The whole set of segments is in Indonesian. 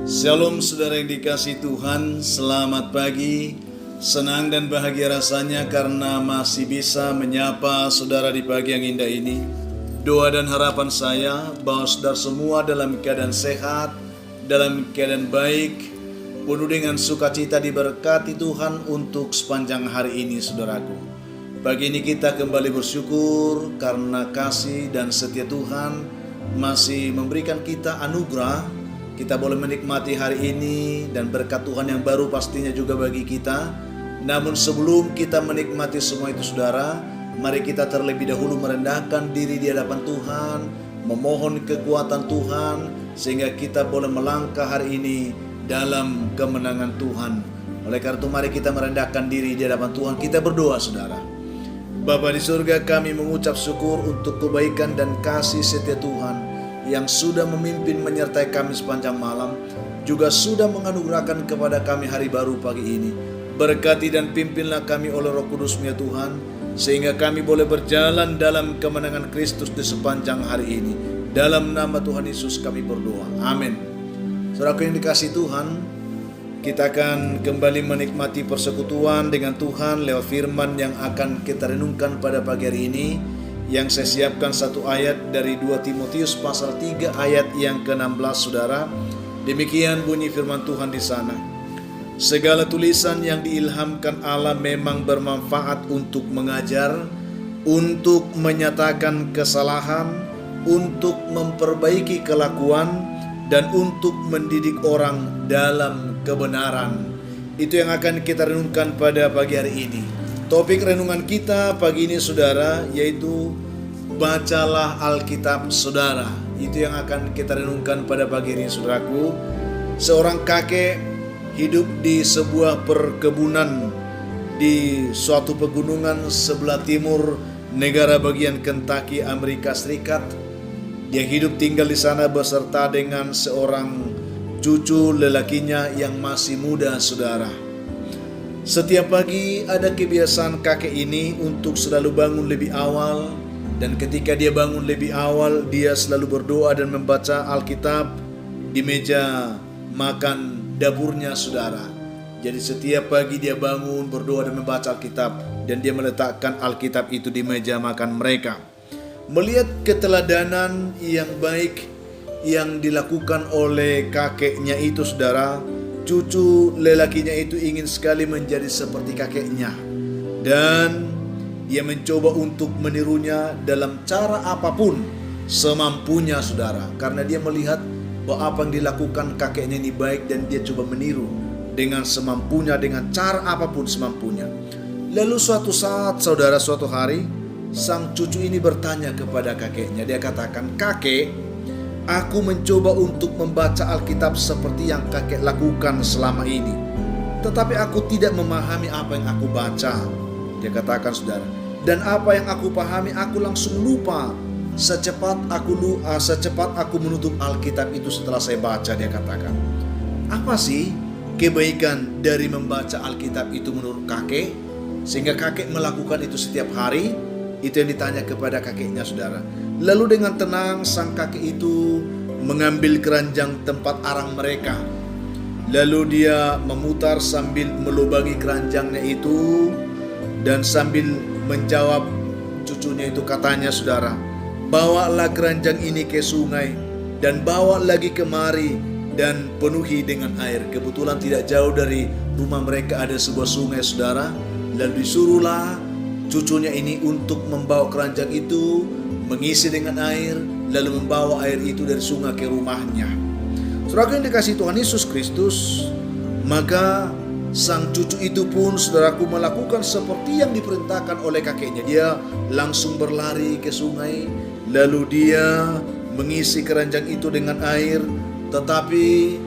Shalom saudara yang dikasihi Tuhan, selamat pagi. Senang dan bahagia rasanya karena masih bisa menyapa saudara di pagi yang indah ini. Doa dan harapan saya bahwa saudara semua dalam keadaan sehat, dalam keadaan baik, penuh dengan sukacita diberkati Tuhan untuk sepanjang hari ini saudaraku. Pagi ini kita kembali bersyukur karena kasih dan setia Tuhan masih memberikan kita anugerah. Kita boleh menikmati hari ini dan berkat Tuhan yang baru pastinya juga bagi kita. Namun sebelum kita menikmati semua itu saudara, mari kita terlebih dahulu merendahkan diri di hadapan Tuhan, memohon kekuatan Tuhan, sehingga kita boleh melangkah hari ini dalam kemenangan Tuhan. Oleh karena itu mari kita merendahkan diri di hadapan Tuhan, kita berdoa saudara. Bapa di surga, kami mengucap syukur untuk kebaikan dan kasih setia Tuhan yang sudah memimpin menyertai kami sepanjang malam, juga sudah menganugerahkan kepada kami hari baru pagi ini. Berkati dan pimpinlah kami oleh Roh Kudus-Mu ya Tuhan, sehingga kami boleh berjalan dalam kemenangan Kristus di sepanjang hari ini. Dalam nama Tuhan Yesus kami berdoa, amin. Saudaraku yang dikasihi Tuhan, kita akan kembali menikmati persekutuan dengan Tuhan lewat firman yang akan kita renungkan pada pagi hari ini. Yang saya siapkan satu ayat dari 2 Timotius pasal 3 ayat yang ke-16 saudara. Demikian bunyi firman Tuhan di sana. Segala tulisan yang diilhamkan Allah memang bermanfaat untuk mengajar, untuk menyatakan kesalahan, untuk memperbaiki kelakuan, dan untuk mendidik orang dalam kebenaran. Itu yang akan kita renungkan pada pagi hari ini. Topik renungan kita pagi ini saudara, yaitu bacalah Alkitab saudara. Itu yang akan kita renungkan pada pagi ini saudaraku. Seorang kakek hidup di sebuah perkebunan di suatu pegunungan sebelah timur negara bagian Kentucky, Amerika Serikat. Dia hidup tinggal di sana beserta dengan seorang cucu lelakinya yang masih muda saudara. Setiap pagi ada kebiasaan kakek ini untuk selalu bangun lebih awal, dan ketika dia bangun lebih awal dia selalu berdoa dan membaca Alkitab di meja makan dapurnya saudara. Jadi setiap pagi dia bangun berdoa dan membaca Alkitab, dan dia meletakkan Alkitab itu di meja makan mereka. Melihat keteladanan yang baik yang dilakukan oleh kakeknya itu saudara, cucu lelakinya itu ingin sekali menjadi seperti kakeknya, dan dia mencoba untuk menirunya dalam cara apapun semampunya saudara, karena dia melihat bahwa apa yang dilakukan kakeknya ini baik, dan dia coba meniru dengan semampunya, dengan cara apapun semampunya. Lalu suatu saat saudara, suatu hari sang cucu ini bertanya kepada kakeknya. Dia katakan, "Kakek, aku mencoba untuk membaca Alkitab seperti yang kakek lakukan selama ini, tetapi aku tidak memahami apa yang aku baca." Dia katakan saudara, "Dan apa yang aku pahami aku langsung lupa secepat aku menutup Alkitab itu setelah saya baca." Dia katakan, "Apa sih kebaikan dari membaca Alkitab itu menurut kakek, sehingga kakek melakukan itu setiap hari?" Itu yang ditanya kepada kakeknya saudara. Lalu dengan tenang sang kakek itu mengambil keranjang tempat arang mereka. Lalu dia memutar sambil melubangi keranjangnya itu, dan sambil menjawab cucunya itu, katanya saudara, "Bawalah keranjang ini ke sungai, dan bawa lagi kemari, dan penuhi dengan air." Kebetulan tidak jauh dari rumah mereka ada sebuah sungai saudara. Lalu disuruhlah cucunya ini untuk membawa keranjang itu, mengisi dengan air, lalu membawa air itu dari sungai ke rumahnya. Saudara yang dikasihi Tuhan Yesus Kristus, maka sang cucu itu pun saudaraku melakukan seperti yang diperintahkan oleh kakeknya. Dia langsung berlari ke sungai, lalu dia mengisi keranjang itu dengan air. Tetapi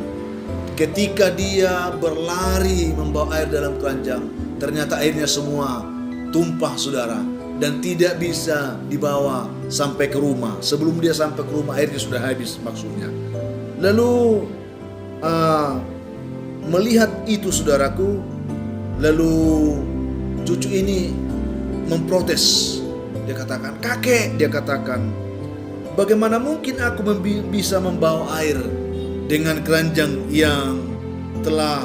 ketika dia berlari membawa air dalam keranjang, ternyata airnya semua tumpah saudara, dan tidak bisa dibawa sampai ke rumah. Sebelum dia sampai ke rumah airnya sudah habis maksudnya. Lalu melihat itu saudaraku, lalu cucu ini memprotes. Dia katakan, "Kakek," dia katakan, "bagaimana mungkin aku bisa membawa air dengan keranjang yang telah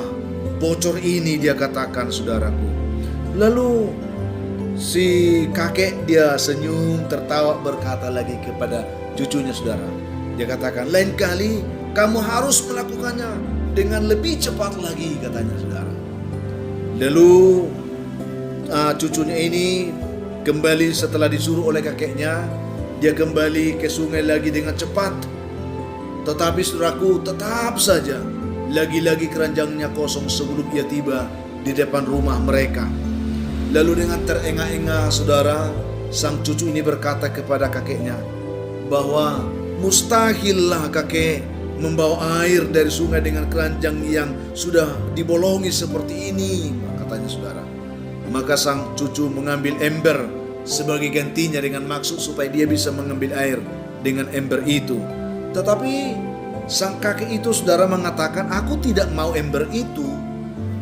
bocor ini, dia katakan, saudaraku. Lalu si kakek dia senyum, tertawa, berkata lagi kepada cucunya, saudara. Dia katakan, lain kali kamu harus melakukannya dengan lebih cepat lagi, katanya, saudara. Lalu cucunya ini kembali setelah disuruh oleh kakeknya. Dia kembali ke sungai lagi dengan cepat. Tetapi saudaraku, tetap saja lagi-lagi keranjangnya kosong sebelum ia tiba di depan rumah mereka. Lalu dengan terengah-engah, saudara, sang cucu ini berkata kepada kakeknya bahwa mustahillah kakek membawa air dari sungai dengan keranjang yang sudah dibolongi seperti ini, katanya, saudara. Maka sang cucu mengambil ember sebagai gantinya dengan maksud supaya dia bisa mengambil air dengan ember itu. Tetapi sang kakek itu, saudara, mengatakan, aku tidak mau ember itu,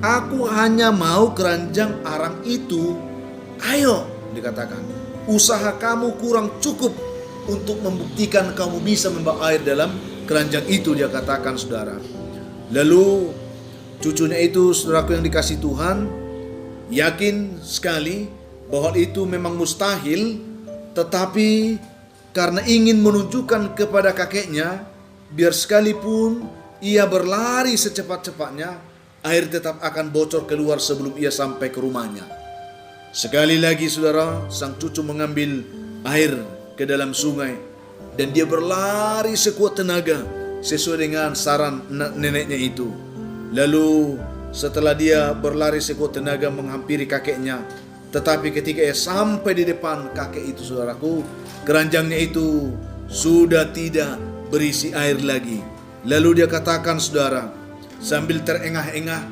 aku hanya mau keranjang arang itu. Ayo, dikatakan, usaha kamu kurang cukup untuk membuktikan kamu bisa membawa air dalam keranjang itu, dia katakan, saudara. Lalu cucunya itu, saudaraku yang dikasih Tuhan, yakin sekali bahwa itu memang mustahil, tetapi karena ingin menunjukkan kepada kakeknya, biar sekalipun ia berlari secepat-cepatnya, air tetap akan bocor keluar sebelum ia sampai ke rumahnya. Sekali lagi, saudara, sang cucu mengambil air ke dalam sungai dan dia berlari sekuat tenaga sesuai dengan saran neneknya itu. Lalu setelah dia berlari sekuat tenaga menghampiri kakeknya, tetapi ketika ia sampai di depan kakek itu, saudaraku, keranjangnya itu sudah tidak berisi air lagi. Lalu dia katakan, saudara, sambil terengah-engah,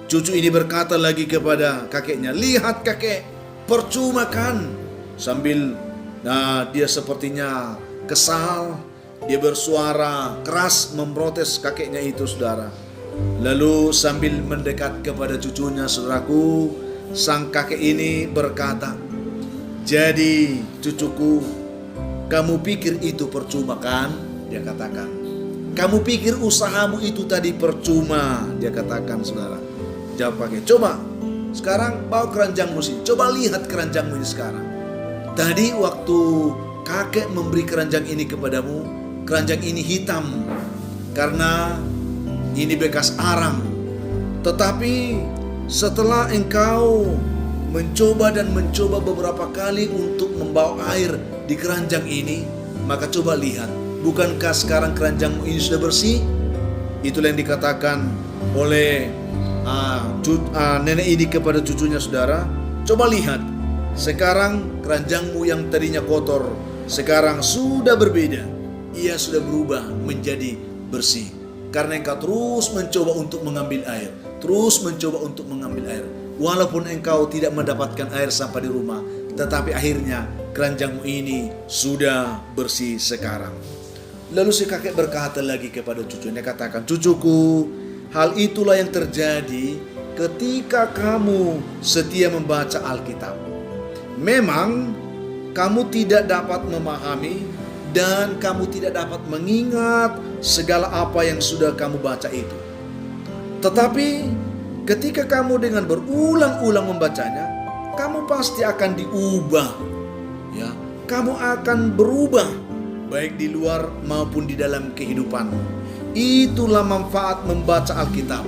cucu ini berkata lagi kepada kakeknya, lihat kakek, percuma kan. Sambil dia sepertinya kesal, dia bersuara keras memprotes kakeknya itu, saudara. Lalu sambil mendekat kepada cucunya, saudaraku, sang kakek ini berkata, jadi cucuku, kamu pikir itu percuma kan? Dia katakan, kamu pikir usahamu itu tadi percuma? Dia katakan, saudara. Jawab kakek, coba sekarang bawa keranjangmu sih, coba lihat keranjangmu ini sekarang. Tadi waktu kakek memberi keranjang ini kepadamu, keranjang ini hitam karena ini bekas arang. Tetapi setelah engkau mencoba dan mencoba beberapa kali untuk membawa air di keranjang ini, maka coba lihat, bukankah sekarang keranjangmu ini sudah bersih? Itulah yang dikatakan oleh nenek ini kepada cucunya, saudara. Coba lihat, sekarang keranjangmu yang tadinya kotor sekarang sudah berbeda. Ia sudah berubah menjadi bersih karena engkau terus mencoba untuk mengambil air, terus mencoba untuk mengambil air. Walaupun engkau tidak mendapatkan air sampai di rumah, tetapi akhirnya keranjangmu ini sudah bersih sekarang. Lalu si kakek berkata lagi kepada cucunya, katakan, cucuku, hal itulah yang terjadi ketika kamu setia membaca Alkitab. Memang kamu tidak dapat memahami dan kamu tidak dapat mengingat segala apa yang sudah kamu baca itu. Tetapi ketika kamu dengan berulang-ulang membacanya, kamu pasti akan diubah. Ya, kamu akan berubah baik di luar maupun di dalam kehidupanmu. Itulah manfaat membaca Alkitab,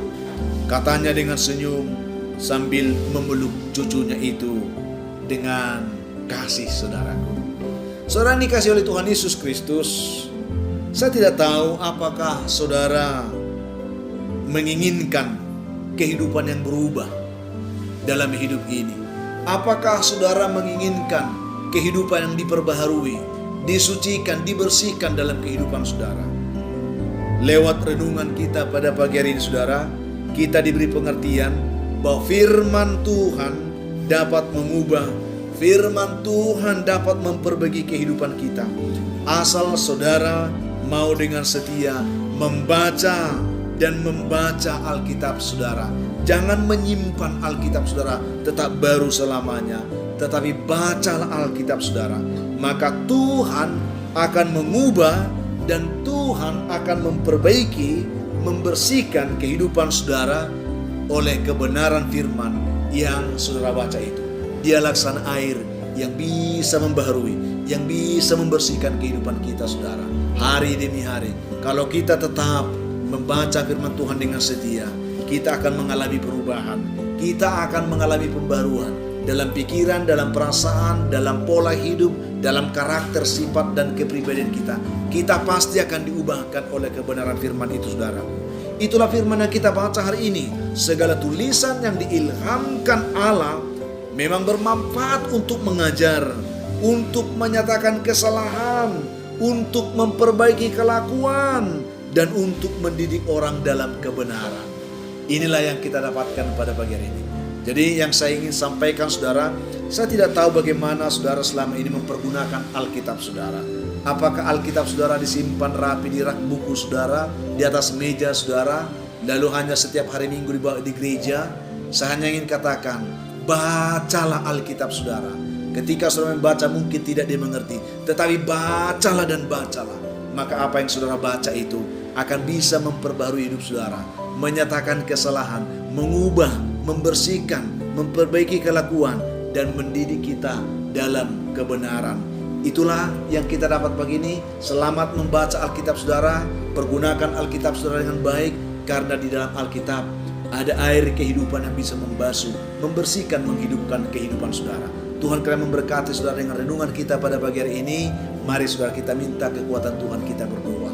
katanya dengan senyum sambil memeluk cucunya itu dengan kasih, saudaraku. Saudara dikasih oleh Tuhan Yesus Kristus, saya tidak tahu apakah saudara menginginkan kehidupan yang berubah dalam hidup ini. Apakah saudara menginginkan kehidupan yang diperbaharui, disucikan, dibersihkan dalam kehidupan saudara? Lewat renungan kita pada pagi hari ini, saudara, kita diberi pengertian bahwa firman Tuhan dapat mengubah, firman Tuhan dapat memperbaiki kehidupan kita, asal saudara mau dengan setia membaca dan membaca Alkitab saudara. Jangan menyimpan Alkitab saudara tetap baru selamanya, tetapi bacalah Alkitab saudara. Maka Tuhan akan mengubah dan Tuhan akan memperbaiki membersihkan kehidupan saudara oleh kebenaran firman yang saudara baca itu. Dia laksana air yang bisa membaharui, yang bisa membersihkan kehidupan kita saudara. Hari demi hari, kalau kita tetap membaca firman Tuhan dengan setia, kita akan mengalami perubahan. Kita akan mengalami pembaruan dalam pikiran, dalam perasaan, dalam pola hidup, dalam karakter, sifat, dan kepribadian kita. Kita pasti akan diubahkan oleh kebenaran firman itu saudara. Itulah firman yang kita baca hari ini. Segala tulisan yang diilhamkan Allah memang bermanfaat untuk mengajar, untuk menyatakan kesalahan, untuk memperbaiki kelakuan, dan untuk mendidik orang dalam kebenaran. Inilah yang kita dapatkan pada pagi hari ini. Jadi yang saya ingin sampaikan saudara, saya tidak tahu bagaimana saudara selama ini mempergunakan Alkitab saudara. Apakah Alkitab saudara disimpan rapi di rak buku saudara, di atas meja saudara, lalu hanya setiap hari Minggu dibawa di gereja? Saya hanya ingin katakan, bacalah Alkitab saudara. Ketika saudara membaca mungkin tidak dimengerti, tetapi bacalah dan bacalah. Maka apa yang saudara baca itu akan bisa memperbarui hidup saudara, menyatakan kesalahan, mengubah, membersihkan, memperbaiki kelakuan, dan mendidik kita dalam kebenaran. Itulah yang kita dapat pagi ini. Selamat membaca Alkitab saudara. Pergunakan Alkitab saudara dengan baik, karena di dalam Alkitab ada air kehidupan yang bisa membasuh, membersihkan, menghidupkan kehidupan saudara. Tuhan kiranya memberkati saudara dengan renungan kita pada pagi hari ini. Mari saudara kita minta kekuatan Tuhan, kita berdoa.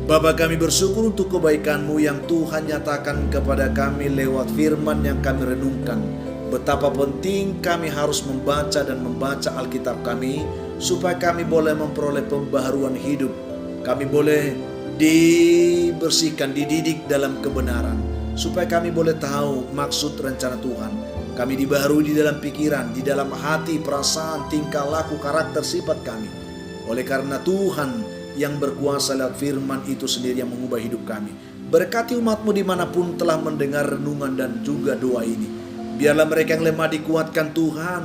Bapa, kami bersyukur untuk kebaikan-Mu yang Tuhan nyatakan kepada kami lewat firman yang kami renungkan. Betapa penting kami harus membaca dan membaca Alkitab kami, supaya kami boleh memperoleh pembaharuan hidup. Kami boleh dibersihkan, dididik dalam kebenaran, supaya kami boleh tahu maksud rencana Tuhan. Kami dibaharui di dalam pikiran, di dalam hati, perasaan, tingkah laku, karakter, sifat kami. Oleh karena Tuhan yang berkuasa lewat firman itu sendiri yang mengubah hidup kami. Berkati umat-Mu dimanapun telah mendengar renungan dan juga doa ini. Biarlah mereka yang lemah dikuatkan Tuhan,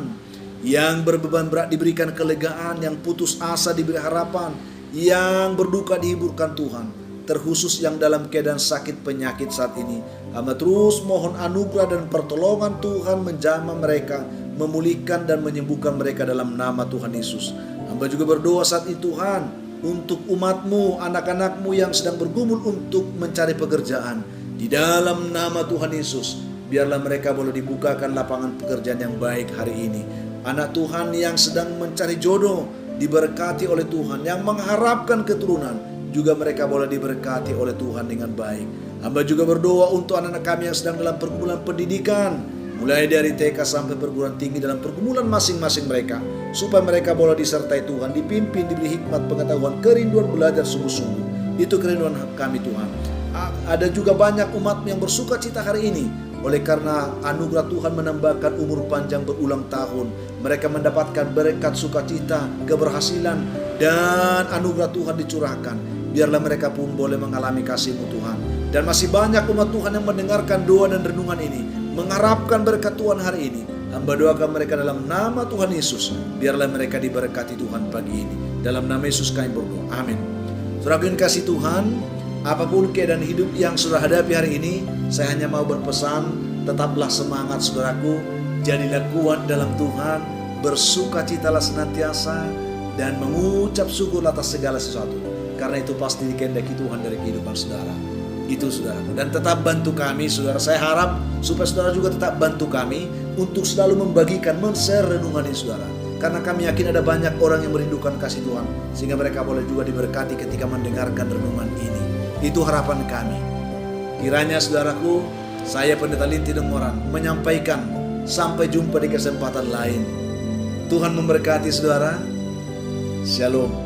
yang berbeban berat diberikan kelegaan, yang putus asa diberi harapan, yang berduka dihiburkan Tuhan. Terkhusus yang dalam keadaan sakit penyakit saat ini, hamba terus mohon anugerah dan pertolongan Tuhan menjamah mereka, memulihkan dan menyembuhkan mereka dalam nama Tuhan Yesus. Hamba juga berdoa saat ini Tuhan, untuk umat-Mu, anak-anak-Mu yang sedang bergumul untuk mencari pekerjaan. Di dalam nama Tuhan Yesus, biarlah mereka boleh dibukakan lapangan pekerjaan yang baik hari ini. Anak Tuhan yang sedang mencari jodoh diberkati oleh Tuhan, yang mengharapkan keturunan juga mereka boleh diberkati oleh Tuhan dengan baik. Hamba juga berdoa untuk anak-anak kami yang sedang dalam pergumulan pendidikan, mulai dari TK sampai perguruan tinggi, dalam pergumulan masing-masing mereka, supaya mereka boleh disertai Tuhan, dipimpin, diberi hikmat, pengetahuan, kerinduan belajar sungguh-sungguh. Itu kerinduan kami Tuhan. Ada juga banyak umat yang bersuka cita hari ini, oleh karena anugerah Tuhan menambahkan umur panjang berulang tahun. Mereka mendapatkan berkat sukacita, keberhasilan, dan anugerah Tuhan dicurahkan. Biarlah mereka pun boleh mengalami kasih-Mu Tuhan. Dan masih banyak umat Tuhan yang mendengarkan doa dan renungan ini, mengharapkan berkat Tuhan hari ini. Hamba doakan mereka dalam nama Tuhan Yesus. Biarlah mereka diberkati Tuhan pagi ini. Dalam nama Yesus kami berdoa. Amin. Saudara yang kasih Tuhan, apapun keadaan hidup yang saudara hadapi hari ini, saya hanya mau berpesan, tetaplah semangat saudaraku, jadilah kuat dalam Tuhan, bersukacitalah senantiasa, dan mengucap syukur atas segala sesuatu. Karena itu pasti dikehendaki Tuhan dari kehidupan saudara. Itu saudaraku. Dan tetap bantu kami saudara. Saya harap supaya saudara juga tetap bantu kami untuk selalu membagikan, men-share renungan ini saudara. Karena kami yakin ada banyak orang yang merindukan kasih Tuhan, sehingga mereka boleh juga diberkati ketika mendengarkan renungan ini. Itu harapan kami. Kiranya saudaraku, saya Pendeta Linti Dengoran menyampaikan, sampai jumpa di kesempatan lain. Tuhan memberkati saudara. Shalom.